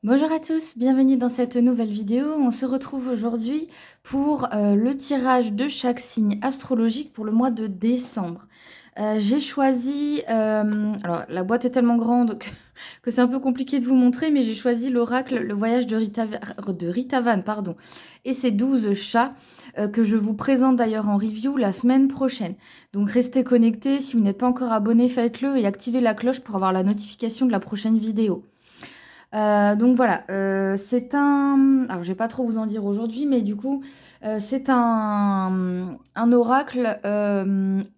Bonjour à tous, bienvenue dans cette nouvelle vidéo. On se retrouve aujourd'hui pour le tirage de chaque signe astrologique pour le mois de décembre. J'ai choisi, alors la boîte est tellement grande que c'est un peu compliqué de vous montrer, mais j'ai choisi l'oracle, le voyage de Rita Van, pardon, et ses 12 chats que je vous présente d'ailleurs en review la semaine prochaine. Donc restez connectés, si vous n'êtes pas encore abonné, faites-le et activez la cloche pour avoir la notification de la prochaine vidéo. Donc voilà, c'est un... Alors je vais pas trop vous en dire aujourd'hui, mais du coup, c'est un oracle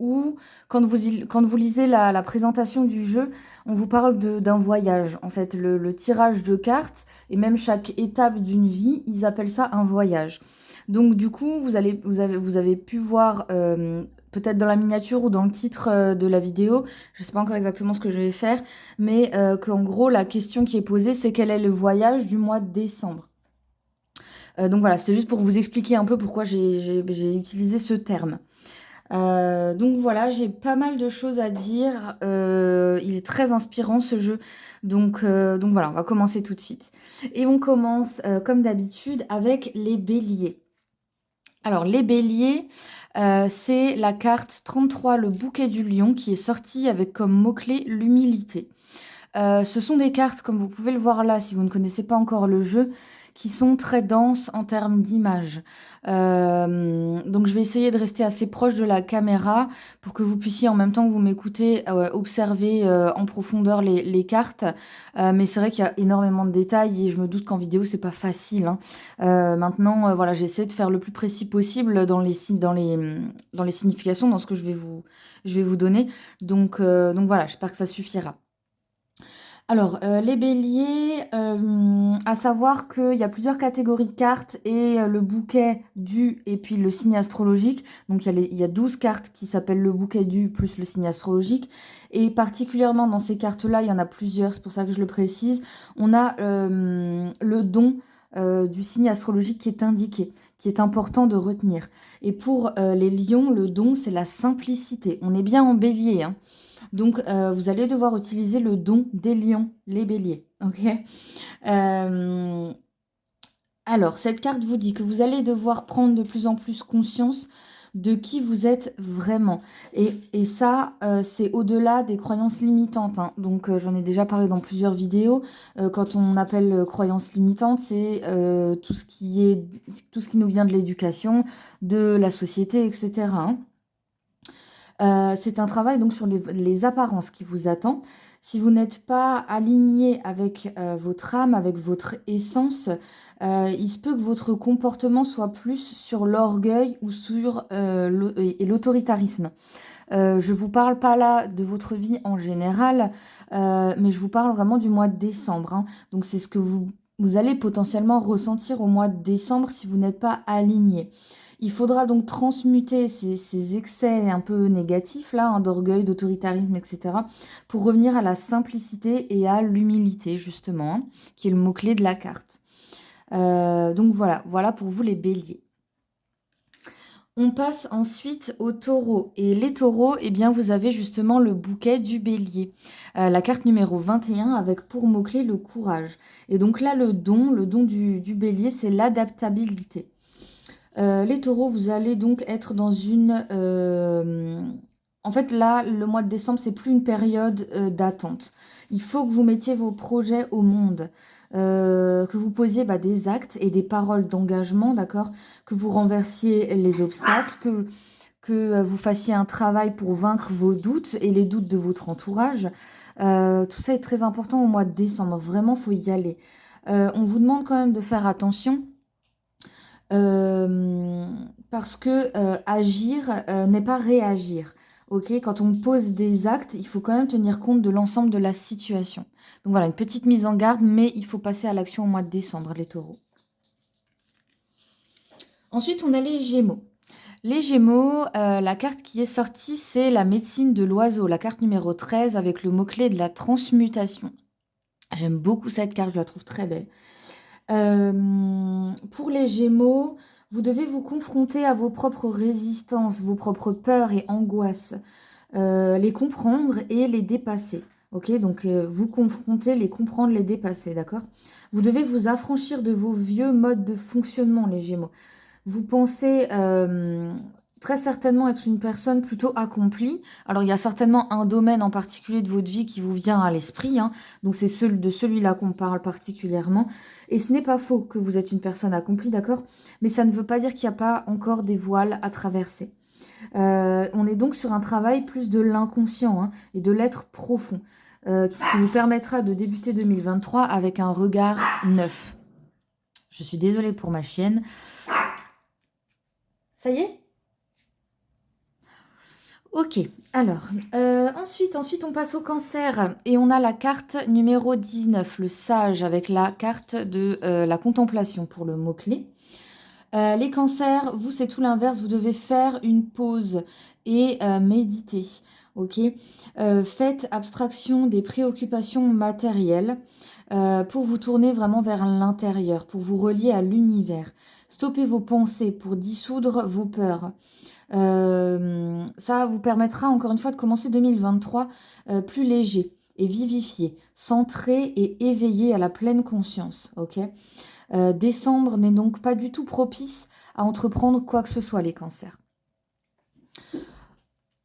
où, quand vous lisez la présentation du jeu, on vous parle d'un voyage. En fait, le tirage de cartes, et même chaque étape d'une vie, ils appellent ça un voyage. Donc du coup, vous avez pu voir, peut-être dans la miniature ou dans le titre de la vidéo, je sais pas encore exactement ce que je vais faire, mais qu'en gros, la question qui est posée, c'est quel est le voyage du mois de décembre. Donc voilà, c'était juste pour vous expliquer un peu pourquoi j'ai utilisé ce terme. Donc voilà, j'ai pas mal de choses à dire. Il est très inspirant ce jeu. Donc voilà, on va commencer tout de suite. Et on commence comme d'habitude avec les béliers. Alors les béliers, c'est la carte 33, le bouquet du lion, qui est sortie avec comme mot-clé l'humilité. Ce sont des cartes, comme vous pouvez le voir là, si vous ne connaissez pas encore le jeu, qui sont très denses en termes d'image. Donc je vais essayer de rester assez proche de la caméra pour que vous puissiez, en même temps que vous m'écoutez, observer en profondeur les cartes. Mais c'est vrai qu'il y a énormément de détails et je me doute qu'en vidéo, c'est pas facile, hein. Maintenant, voilà, j'essaie de faire le plus précis possible dans les significations, dans ce que je vais vous donner. Donc voilà, j'espère que ça suffira. Alors, les béliers, à savoir qu'il y a plusieurs catégories de cartes et le bouquet du et puis le signe astrologique. Donc, il y a 12 cartes qui s'appellent le bouquet du plus le signe astrologique. Et particulièrement dans ces cartes-là, il y en a plusieurs, c'est pour ça que je le précise. On a le don du signe astrologique qui est indiqué, qui est important de retenir. Et pour les lions, le don, c'est la simplicité. On est bien en bélier, hein. Donc, vous allez devoir utiliser le don des lions, les béliers. Ok. Euh, alors, cette carte vous dit que vous allez devoir prendre de plus en plus conscience de qui vous êtes vraiment. Et ça, c'est au-delà des croyances limitantes, hein. Donc, j'en ai déjà parlé dans plusieurs vidéos. Quand on appelle croyances limitantes, c'est tout ce qui nous vient de l'éducation, de la société, etc., hein. C'est un travail donc sur les apparences qui vous attend. Si vous n'êtes pas aligné avec votre âme, avec votre essence, il se peut que votre comportement soit plus sur l'orgueil ou sur et l'autoritarisme. Je vous parle pas là de votre vie en général, mais je vous parle vraiment du mois de décembre, hein. Donc c'est ce que vous allez potentiellement ressentir au mois de décembre si vous n'êtes pas aligné. Il faudra donc transmuter ces excès un peu négatifs là, hein, d'orgueil, d'autoritarisme, etc., pour revenir à la simplicité et à l'humilité justement, hein, qui est le mot-clé de la carte. Donc voilà pour vous les béliers. On passe ensuite aux taureaux. Et les taureaux, eh bien, vous avez justement le bouquet du bélier. La carte numéro 21 avec pour mot-clé le courage. Et donc là, le don du bélier, c'est l'adaptabilité. Les taureaux, vous allez donc être dans une... En fait, là, le mois de décembre, c'est plus une période d'attente. Il faut que vous mettiez vos projets au monde, que vous posiez des actes et des paroles d'engagement, d'accord? Que vous renversiez les obstacles, que vous fassiez un travail pour vaincre vos doutes et les doutes de votre entourage. Tout ça est très important au mois de décembre. Vraiment, faut y aller. On vous demande quand même de faire attention. Parce que agir n'est pas réagir. Ok, quand on pose des actes, il faut quand même tenir compte de l'ensemble de la situation. Donc voilà, une petite mise en garde, mais il faut passer à l'action au mois de décembre, les taureaux. Ensuite, on a les Gémeaux. Les Gémeaux, la carte qui est sortie, c'est la médecine de l'oiseau, la carte numéro 13 avec le mot-clé de la transmutation. J'aime beaucoup cette carte, je la trouve très belle. Pour les Gémeaux, vous devez vous confronter à vos propres résistances, vos propres peurs et angoisses, les comprendre et les dépasser. Ok, donc vous confronter, les comprendre, les dépasser, d'accord? Vous devez vous affranchir de vos vieux modes de fonctionnement, les Gémeaux. Vous pensez très certainement être une personne plutôt accomplie. Alors, il y a certainement un domaine en particulier de votre vie qui vous vient à l'esprit, hein. Donc, c'est de celui-là qu'on parle particulièrement. Et ce n'est pas faux que vous êtes une personne accomplie, d'accord? Mais ça ne veut pas dire qu'il n'y a pas encore des voiles à traverser. On est donc sur un travail plus de l'inconscient, hein, et de l'être profond, ce qui vous permettra de débuter 2023 avec un regard neuf. Je suis désolée pour ma chienne. Ça y est? Ok, alors, ensuite on passe au cancer et on a la carte numéro 19, le sage, avec la carte de la contemplation pour le mot-clé. Les cancers, vous c'est tout l'inverse, vous devez faire une pause et méditer, ok? Faites abstraction des préoccupations matérielles pour vous tourner vraiment vers l'intérieur, pour vous relier à l'univers. Stoppez vos pensées pour dissoudre vos peurs. Ça vous permettra encore une fois de commencer 2023 plus léger et vivifié, centré et éveillé à la pleine conscience, ok? Décembre n'est donc pas du tout propice à entreprendre quoi que ce soit, les cancers.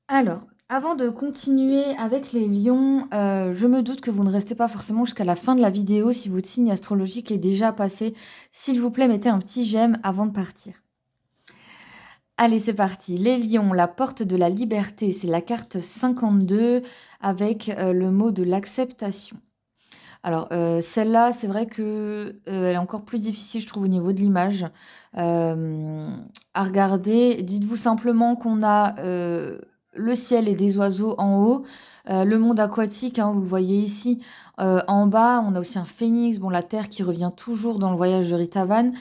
Alors, avant de continuer avec les lions, je me doute que vous ne restez pas forcément jusqu'à la fin de la vidéo si votre signe astrologique est déjà passé. S'il vous plaît, mettez un petit j'aime avant de partir. Allez, c'est parti. Les lions, la porte de la liberté, c'est la carte 52 avec le mot de l'acceptation. Alors, celle-là, c'est vrai que elle est encore plus difficile, je trouve, au niveau de l'image à regarder. Dites-vous simplement qu'on a le ciel et des oiseaux en haut, le monde aquatique, hein, vous le voyez ici, en bas. On a aussi un phénix, bon, la terre qui revient toujours dans le voyage de Rita Van.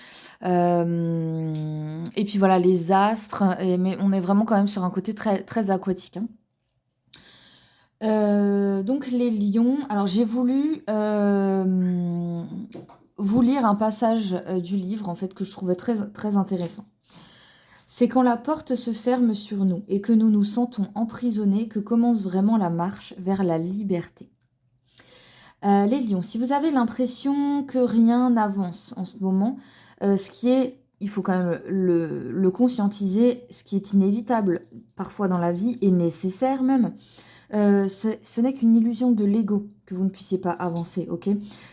Et puis voilà, les astres, mais on est vraiment quand même sur un côté très, très aquatique, hein. Donc les lions, alors j'ai voulu vous lire un passage du livre en fait que je trouvais très, très intéressant. C'est quand la porte se ferme sur nous et que nous nous sentons emprisonnés que commence vraiment la marche vers la liberté. Les lions, si vous avez l'impression que rien n'avance en ce moment, ce qui est, il faut quand même le conscientiser, ce qui est inévitable parfois dans la vie et nécessaire même, ce n'est qu'une illusion de l'ego que vous ne puissiez pas avancer, ok?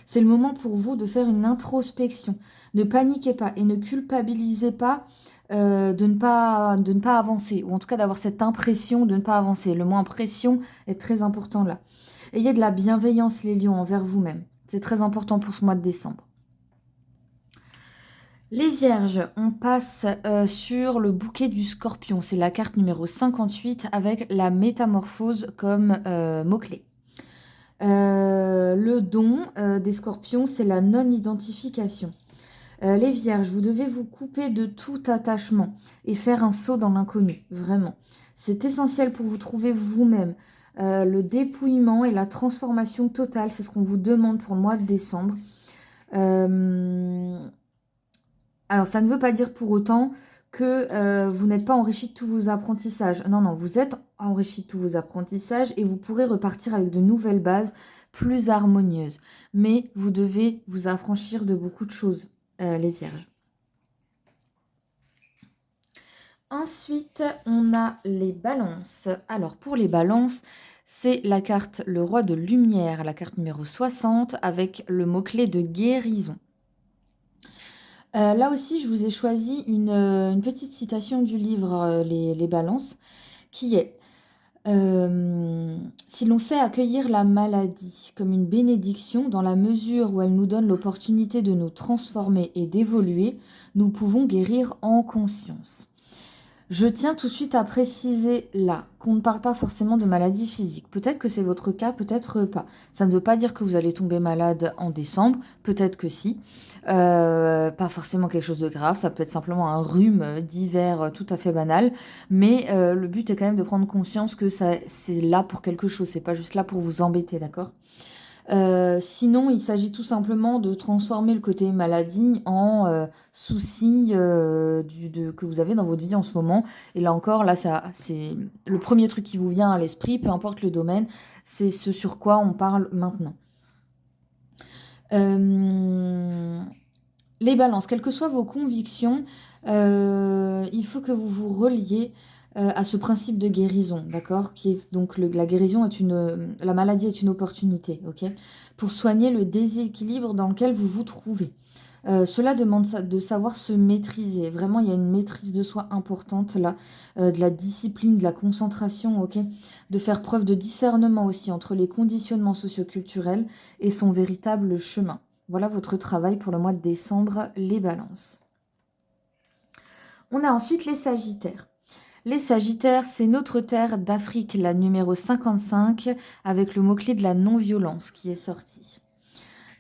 C'est le moment pour vous de faire une introspection. Ne paniquez pas et ne culpabilisez pas de ne pas avancer, ou en tout cas d'avoir cette impression de ne pas avancer. Le mot impression est très important là. Ayez de la bienveillance, les lions, envers vous-même. C'est très important pour ce mois de décembre. Les vierges, on passe sur le bouquet du scorpion. C'est la carte numéro 58 avec la métamorphose comme mot-clé. Le don des scorpions, c'est la non-identification. Les vierges, vous devez vous couper de tout attachement et faire un saut dans l'inconnu, vraiment. C'est essentiel pour vous trouver vous-même. Le dépouillement et la transformation totale, c'est ce qu'on vous demande pour le mois de décembre. Alors, ça ne veut pas dire pour autant que vous n'êtes pas enrichi de tous vos apprentissages. Non, non, vous êtes enrichi de tous vos apprentissages et vous pourrez repartir avec de nouvelles bases plus harmonieuses. Mais vous devez vous affranchir de beaucoup de choses, les vierges. Ensuite, on a les balances. Alors, pour les balances, c'est la carte le roi de lumière, la carte numéro 60, avec le mot-clé de guérison. Là aussi, je vous ai choisi une petite citation du livre les balances, qui est si l'on sait accueillir la maladie comme une bénédiction dans la mesure où elle nous donne l'opportunité de nous transformer et d'évoluer, nous pouvons guérir en conscience. Je tiens tout de suite à préciser là qu'on ne parle pas forcément de maladie physique. Peut-être que c'est votre cas, peut-être pas. Ça ne veut pas dire que vous allez tomber malade en décembre, peut-être que si. Pas forcément quelque chose de grave, ça peut être simplement un rhume d'hiver tout à fait banal. Mais le but est quand même de prendre conscience que c'est là pour quelque chose, c'est pas juste là pour vous embêter, d'accord ? Sinon, il s'agit tout simplement de transformer le côté maladie en souci que vous avez dans votre vie en ce moment. Et là encore, là, c'est le premier truc qui vous vient à l'esprit, peu importe le domaine, c'est ce sur quoi on parle maintenant. Euh, les balances, quelles que soient vos convictions, il faut que vous vous reliez à ce principe de guérison, d'accord? Qui est donc la guérison est la maladie est une opportunité, ok? Pour soigner le déséquilibre dans lequel vous vous trouvez. Cela demande de savoir se maîtriser. Vraiment, il y a une maîtrise de soi importante là, de la discipline, de la concentration, ok? De faire preuve de discernement aussi entre les conditionnements socioculturels et son véritable chemin. Voilà votre travail pour le mois de décembre, les balances. On a ensuite les sagittaires. Les sagittaires, c'est notre terre d'Afrique, la numéro 55, avec le mot-clé de la non-violence qui est sorti.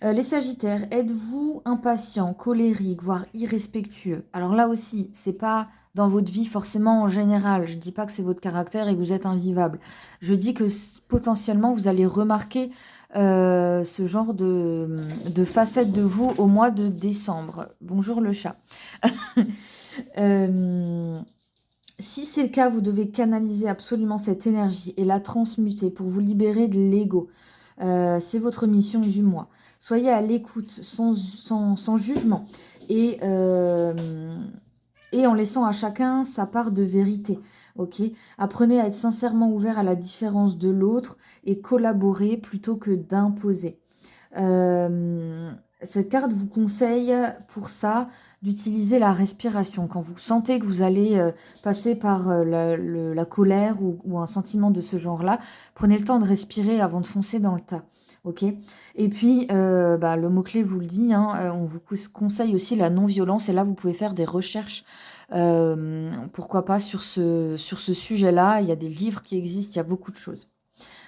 Les sagittaires, êtes-vous impatient, colérique, voire irrespectueux? Alors là aussi, c'est pas dans votre vie forcément en général. Je dis pas que c'est votre caractère et que vous êtes invivable. Je dis que potentiellement vous allez remarquer ce genre de facette de vous au mois de décembre. Bonjour le chat. Si c'est le cas, vous devez canaliser absolument cette énergie et la transmuter pour vous libérer de l'ego. C'est votre mission du mois. Soyez à l'écoute, sans jugement, et en laissant à chacun sa part de vérité. Ok. Apprenez à être sincèrement ouvert à la différence de l'autre et collaborer plutôt que d'imposer. Cette carte vous conseille pour ça d'utiliser la respiration. Quand vous sentez que vous allez passer par la colère ou un sentiment de ce genre-là, prenez le temps de respirer avant de foncer dans le tas. Ok. Et puis, le mot-clé vous le dit, hein, on vous conseille aussi la non-violence. Et là, vous pouvez faire des recherches, pourquoi pas, sur ce sujet-là. Il y a des livres qui existent, il y a beaucoup de choses.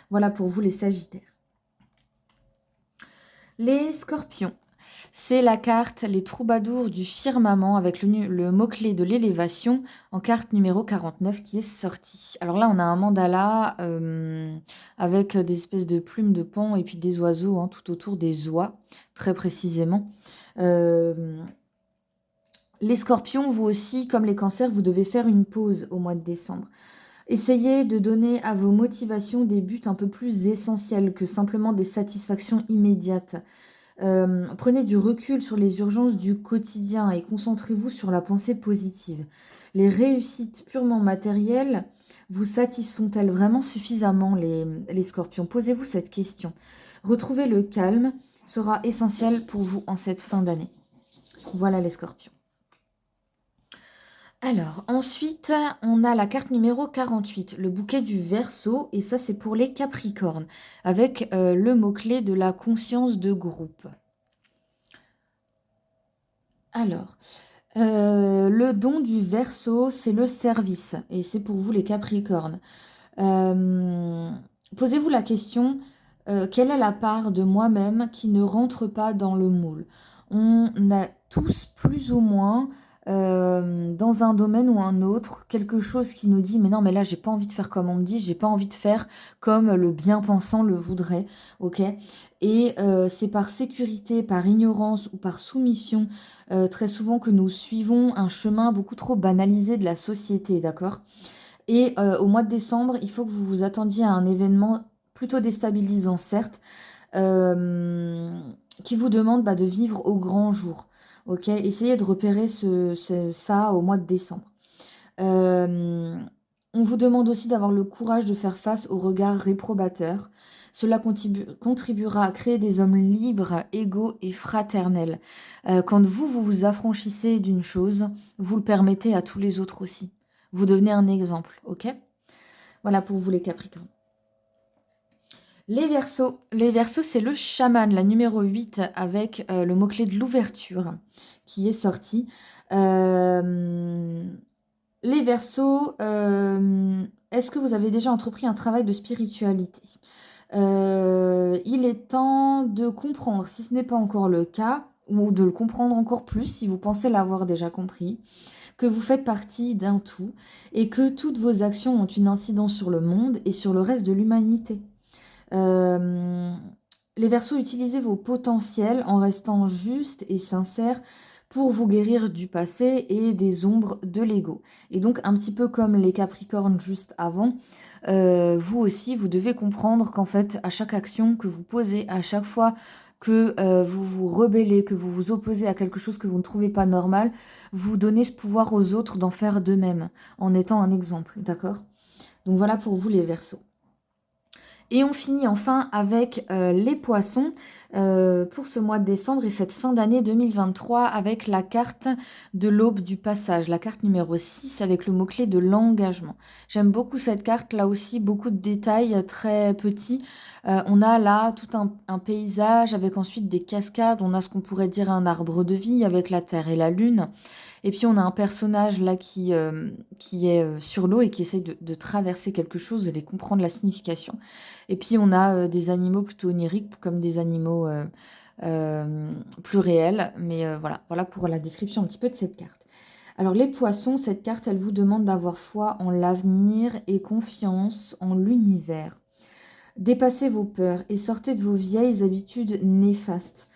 Voilà pour vous les Sagittaires. Les Scorpions, c'est la carte Les Troubadours du Firmament avec le mot-clé de l'élévation en carte numéro 49 qui est sortie. Alors là, on a un mandala avec des espèces de plumes de pan et puis des oiseaux tout autour des oies, très précisément. Les Scorpions, vous aussi, comme les Cancers, vous devez faire une pause au mois de décembre. Essayez de donner à vos motivations des buts un peu plus essentiels que simplement des satisfactions immédiates. Prenez du recul sur les urgences du quotidien et concentrez-vous sur la pensée positive. Les réussites purement matérielles vous satisfont-elles vraiment suffisamment, les Scorpions? Posez-vous cette question. Retrouver le calme sera essentiel pour vous en cette fin d'année. Voilà les Scorpions. Alors, ensuite, on a la carte numéro 48, le bouquet du Verseau, et ça, c'est pour les Capricornes, avec le mot-clé de la conscience de groupe. Alors, le don du Verseau, c'est le service, et c'est pour vous les Capricornes. Posez-vous la question, quelle est la part de moi-même qui ne rentre pas dans le moule? On a tous plus ou moins dans un domaine ou un autre, quelque chose qui nous dit mais non mais là j'ai pas envie de faire comme on me dit, j'ai pas envie de faire comme le bien-pensant le voudrait, ok? Et c'est par sécurité, par ignorance ou par soumission très souvent que nous suivons un chemin beaucoup trop banalisé de la société, d'accord? Et au mois de décembre, il faut que vous vous attendiez à un événement plutôt déstabilisant, certes, qui vous demande de vivre au grand jour. Ok, essayez de repérer ça au mois de décembre. On vous demande aussi d'avoir le courage de faire face aux regards réprobateurs. Cela contribuera à créer des hommes libres, égaux et fraternels. Quand vous vous affranchissez d'une chose, vous le permettez à tous les autres aussi. Vous devenez un exemple, ok? Voilà pour vous les Capricornes. Les Verseaux, c'est le chaman, la numéro 8, avec le mot-clé de l'ouverture qui est sorti. Les Verseaux, est-ce que vous avez déjà entrepris un travail de spiritualité? Il est temps de comprendre, si ce n'est pas encore le cas, ou de le comprendre encore plus si vous pensez l'avoir déjà compris, que vous faites partie d'un tout et que toutes vos actions ont une incidence sur le monde et sur le reste de l'humanité. Les Verseaux, utilisez vos potentiels en restant juste et sincère pour vous guérir du passé et des ombres de l'ego. Et donc, un petit peu comme les Capricornes juste avant, vous aussi, vous devez comprendre qu'en fait, à chaque action que vous posez, à chaque fois que vous vous rebellez, que vous vous opposez à quelque chose que vous ne trouvez pas normal, vous donnez ce pouvoir aux autres d'en faire de même, en étant un exemple, d'accord? Donc voilà pour vous les Verseaux. Et on finit enfin avec les poissons pour ce mois de décembre et cette fin d'année 2023 avec la carte de l'aube du passage, la carte numéro 6 avec le mot-clé de l'engagement. J'aime beaucoup cette carte, là aussi beaucoup de détails très petits. On a là tout un paysage avec ensuite des cascades, on a ce qu'on pourrait dire un arbre de vie avec la terre et la lune. Et puis on a un personnage là qui est sur l'eau et qui essaye de traverser quelque chose, d'aller comprendre la signification. Et puis on a des animaux plutôt oniriques, comme des animaux plus réels. Mais voilà pour la description un petit peu de cette carte. Alors les poissons, cette carte, elle vous demande d'avoir foi en l'avenir et confiance en l'univers. Dépassez vos peurs et sortez de vos vieilles habitudes néfastes.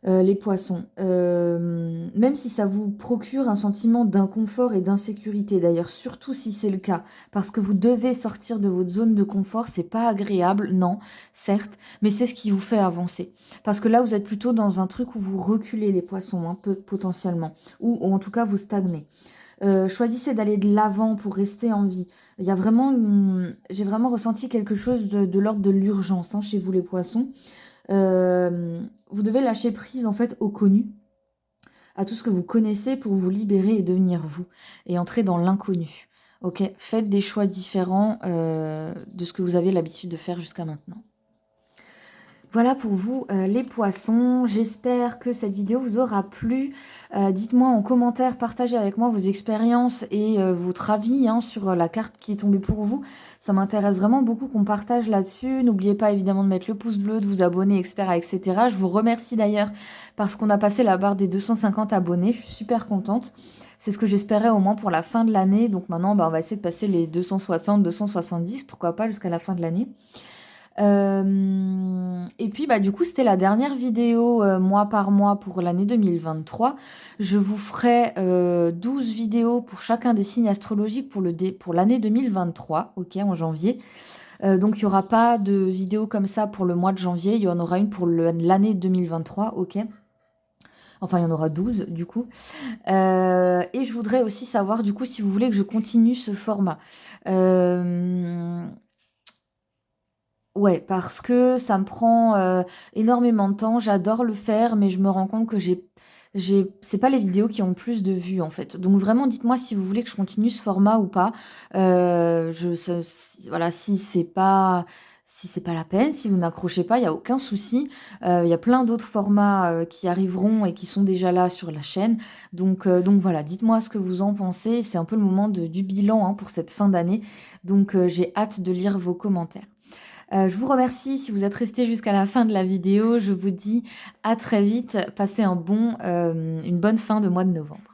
Les poissons. Même si ça vous procure un sentiment d'inconfort et d'insécurité, d'ailleurs, surtout si c'est le cas, parce que vous devez sortir de votre zone de confort, c'est pas agréable, non, certes, mais c'est ce qui vous fait avancer. Parce que là, vous êtes plutôt dans un truc où vous reculez les poissons, un peu potentiellement, ou en tout cas vous stagnez. Choisissez d'aller de l'avant pour rester en vie. Il y a vraiment, j'ai vraiment ressenti quelque chose de l'ordre de l'urgence chez vous les poissons. Vous devez lâcher prise en fait au connu, à tout ce que vous connaissez pour vous libérer et devenir vous, et entrer dans l'inconnu. Ok, faites des choix différents de ce que vous avez l'habitude de faire jusqu'à maintenant. Voilà pour vous les poissons, j'espère que cette vidéo vous aura plu. Dites-moi en commentaire, partagez avec moi vos expériences et votre avis sur la carte qui est tombée pour vous. Ça m'intéresse vraiment beaucoup qu'on partage là-dessus. N'oubliez pas évidemment de mettre le pouce bleu, de vous abonner, etc. etc. Je vous remercie d'ailleurs parce qu'on a passé la barre des 250 abonnés, je suis super contente. C'est ce que j'espérais au moins pour la fin de l'année. Donc maintenant, on va essayer de passer les 260, 270, pourquoi pas jusqu'à la fin de l'année. Et puis du coup c'était la dernière vidéo mois par mois pour l'année 2023. Je vous ferai 12 vidéos pour chacun des signes astrologiques pour l'année 2023, ok, en janvier. Donc il n'y aura pas de vidéo comme ça pour le mois de janvier, il y en aura une pour l'année 2023, ok. Enfin, il y en aura 12 du coup. Et je voudrais aussi savoir du coup si vous voulez que je continue ce format. Ouais, parce que ça me prend énormément de temps. J'adore le faire, mais je me rends compte que c'est pas les vidéos qui ont le plus de vues en fait. Donc vraiment, dites-moi si vous voulez que je continue ce format ou pas. Voilà, si c'est pas la peine, si vous n'accrochez pas, il y a aucun souci. Il y a plein d'autres formats qui arriveront et qui sont déjà là sur la chaîne. Donc voilà, dites-moi ce que vous en pensez. C'est un peu le moment du bilan pour cette fin d'année. Donc j'ai hâte de lire vos commentaires. Je vous remercie si vous êtes resté jusqu'à la fin de la vidéo. Je vous dis à très vite. Passez une bonne fin de mois de novembre.